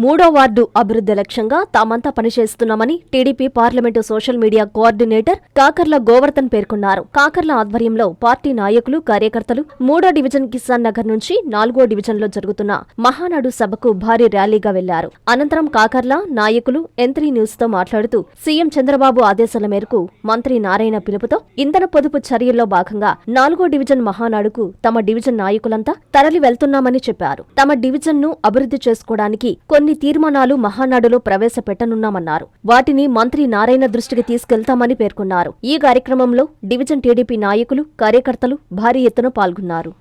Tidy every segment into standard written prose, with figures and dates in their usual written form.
3వ వార్డు అభివృద్ధి లక్ష్యంగా తామంతా పనిచేస్తున్నామని TDP parliament social media coordinator Kakarla Govardhan పేర్కొన్నారు. కాకర్ల ఆధ్వర్యంలో పార్టీ నాయకులు, కార్యకర్తలు 3వ డివిజన్ కిసాన్ నగర్ నుంచి 4వ డివిజన్లో జరుగుతున్న మహానాడు సభకు భారీ ర్యాలీగా వెళ్లారు. అనంతరం కాకర్ల నాయకులు N3 న్యూస్ తో మాట్లాడుతూ సీఎం చంద్రబాబు ఆదేశాల మేరకు మంత్రి నారాయణ పిలుపుతో ఇంధన పొదుపు చర్యల్లో భాగంగా 4వ డివిజన్ మహానాడుకు తమ డివిజన్ నాయకులంతా తరలి వెళ్తున్నామని చెప్పారు. తమ డివిజన్ ను అభివృద్ధి చేసుకోవడానికి కొన్ని తీర్మానాలు మహానాడులో ప్రవేశపెట్టనున్నామన్నారు. వాటిని మంత్రి నారాయణ దృష్టికి తీసుకెళ్తామని పేర్కొన్నారు. ఈ కార్యక్రమంలో డివిజన్ టీడీపీ నాయకులు, కార్యకర్తలు భారీ ఎత్తున పాల్గొన్నారు.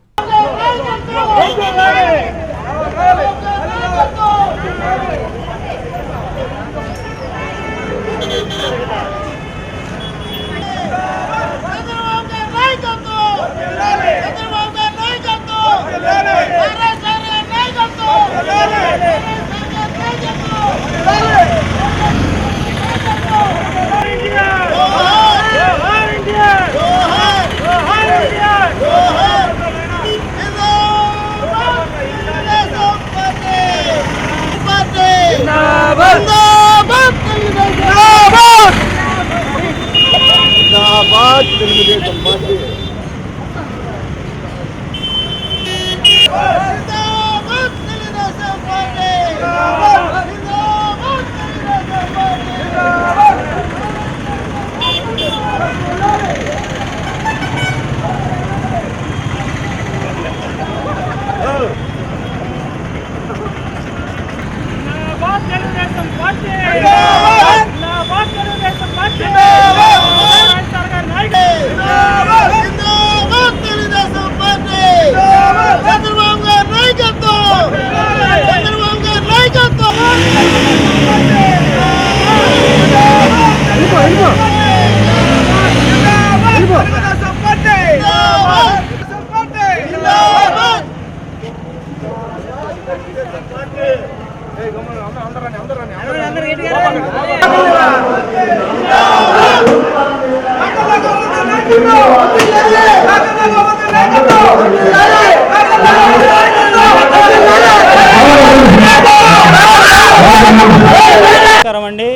అండి,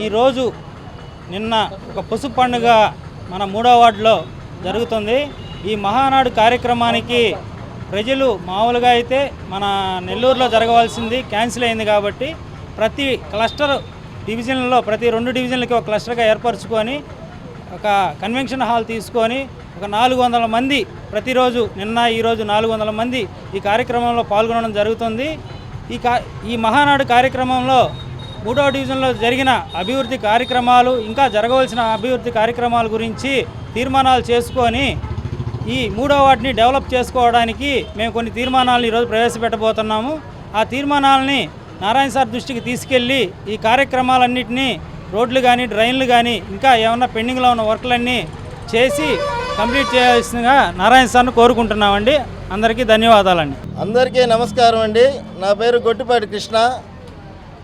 ఈరోజు నిన్న ఒక పసుపు పండుగ మన 3వ వార్డులో జరుగుతుంది. ఈ మహానాడు కార్యక్రమానికి ప్రజలు మామూలుగా అయితే మన నెల్లూరులో జరగవలసింది క్యాన్సిల్ అయింది కాబట్టి ప్రతి క్లస్టర్ డివిజన్లలో ప్రతి 2 డివిజన్లకి ఒక క్లస్టర్గా ఏర్పరచుకొని ఒక కన్వెన్షన్ హాల్ తీసుకొని ఒక 400 మంది ప్రతిరోజు నిన్న ఈరోజు 400 మంది ఈ కార్యక్రమంలో పాల్గొనడం జరుగుతుంది. ఈ మహానాడు కార్యక్రమంలో 3వ డివిజన్లో జరిగిన అభివృద్ధి కార్యక్రమాలు, ఇంకా జరగవలసిన అభివృద్ధి కార్యక్రమాల గురించి తీర్మానాలు చేసుకొని ఈ 3వ వార్డుని డెవలప్ చేసుకోవడానికి మేము కొన్ని తీర్మానాలను ఈరోజు ప్రవేశపెట్టబోతున్నాము. ఆ తీర్మానాలని నారాయణ సార్ దృష్టికి తీసుకెళ్ళి ఈ కార్యక్రమాలన్నింటినీ రోడ్లు కానీ, డ్రైన్లు కానీ, ఇంకా ఏమన్నా పెండింగ్లో ఉన్న వర్క్లన్నీ చేసి కంప్లీట్ చేయాల్సిందిగా నారాయణ సార్ను కోరుకుంటున్నామండి. అందరికీ ధన్యవాదాలండి. అందరికీ నమస్కారం అండి. నా పేరు గొట్టిపాటి కృష్ణ.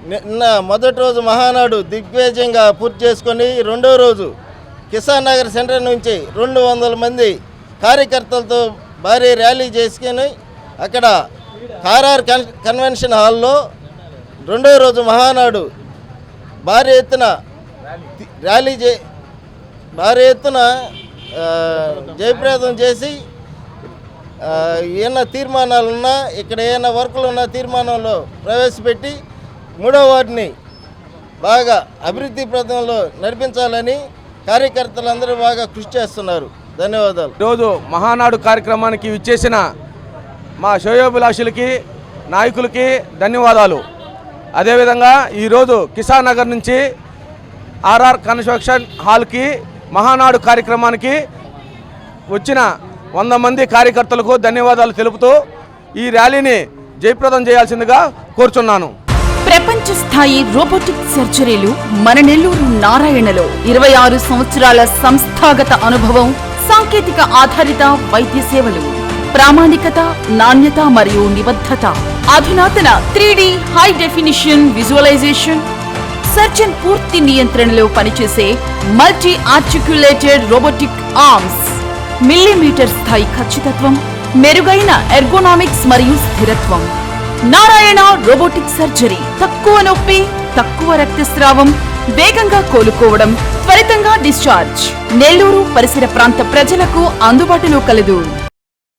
నిన్న మొదటి రోజు మహానాడు దిగ్విజయంగా పూర్తి చేసుకొని 2వ రోజు కిసాన్ నగర్ సెంటర్ నుంచి 200 మంది కార్యకర్తలతో భారీ ర్యాలీ చేసుకొని అక్కడ కారార్ కన్వెన్షన్ హాల్లో 2వ రోజు మహానాడు భారీ ఎత్తున జయప్రదం చేసి ఏమైనా తీర్మానాలున్నా, ఇక్కడ ఏమైనా వర్కులు ఉన్న తీర్మానంలో ప్రవేశపెట్టి 3వ వార్డుని బాగా అభివృద్ధి ప్రదంలో నడిపించాలని కార్యకర్తలందరూ బాగా కృషి చేస్తున్నారు. ధన్యవాదాలు. ఈరోజు మహానాడు కార్యక్రమానికి విచ్చేసిన మా శ్రేయోభిలాషులకి, నాయకులకి ధన్యవాదాలు. అదేవిధంగా ఈరోజు కిసాన్ నగర్ నుంచి ఆర్ఆర్ కన్స్ట్రక్షన్ హాల్కి మహానాడు కార్యక్రమానికి వచ్చిన 100 మంది కార్యకర్తలకు ధన్యవాదాలు తెలుపుతూ ఈ ర్యాలీని జయప్రదం చేయాల్సిందిగా కోరుచున్నాను. ప్రపంచ స్థాయి రోబోటిక్ సర్జరీలు మన నెల్లూరు నారాయణలో 26 సంవత్సరాల సంస్థాగత అనుభవం, సాంకేతిక ఆధారిత వైద్య సేవలు, ప్రామాణికత, నాణ్యత మరియు నిబద్ధత, అధునాతన 3D high definition visualisation, surgeon పూర్తి నియంత్రణలో పనిచేసే multi articulated robotic arms, millimetre స్థాయి ఖచ్చితత్వం, మెరుగైన ఎర్గోనామిక్స్ మరియు స్థిరత్వం, నారాయణ రోబోటిక్ సర్జరీ. తక్కువ నొప్పి, తక్కువ రక్తస్రావం, వేగంగా కోలుకోవడం, త్వరితంగా డిశ్చార్జ్. నెల్లూరు పరిసర ప్రాంత ప్రజలకు అందుబాటులో కలదు.